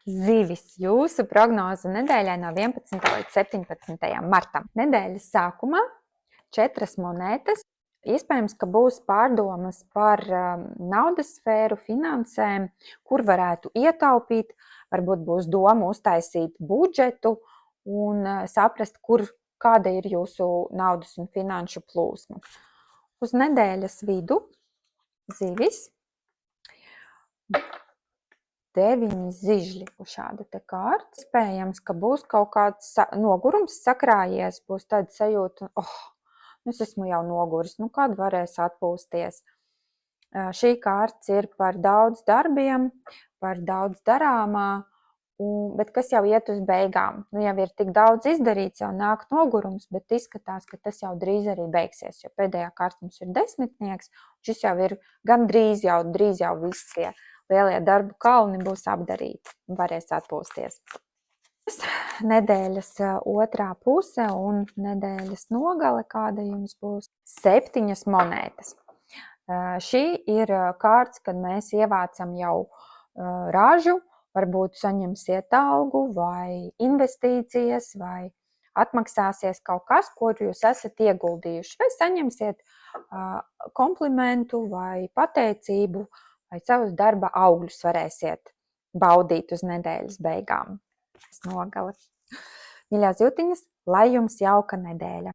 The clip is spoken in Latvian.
Zivis, jūsu prognoze nedēļai no 11. līdz 17. martam. Nedēļas sākumā 4 monētas. Iespējams, ka būs pārdomas par naudas sfēru, finansēm, kur varētu ietaupīt. Varbūt būs doma uztaisīt budžetu un saprast, kāda ir jūsu naudas un finanšu plūsma. Uz nedēļas vidu zivis. 9 zižļi uz šāda te kārta. Iespējams, ka būs kaut kāds nogurums sakrājies, būs tāda sajūta, es esmu jau noguris, kad varēs atpūsties. Šī kārts ir par daudz darbiem, par daudz darāmā, bet kas jau iet uz beigām. Jau ir tik daudz izdarīts, jau nāk nogurums, bet izskatās, ka tas jau drīz arī beigsies, jo pēdējā kārta mums ir 10. Šis jau ir gan drīz jau viss lielie darbu kalni būs apdarīti un varēs atpūsties. Nedēļas otrā puse un nedēļas nogale, kāda jums būs 7 monētas. Šī ir kārts, kad mēs ievācam jau ražu, varbūt saņemsiet algu vai investīcijas vai atmaksāsies kaut kas, ko jūs esat ieguldījuši, vai saņemsiet komplimentu vai pateicību, vai savus darba augļus varēsiet baudīt uz nedēļas beigām. Nogale. Mīļās jūtiņas, lai jums jauka nedēļa!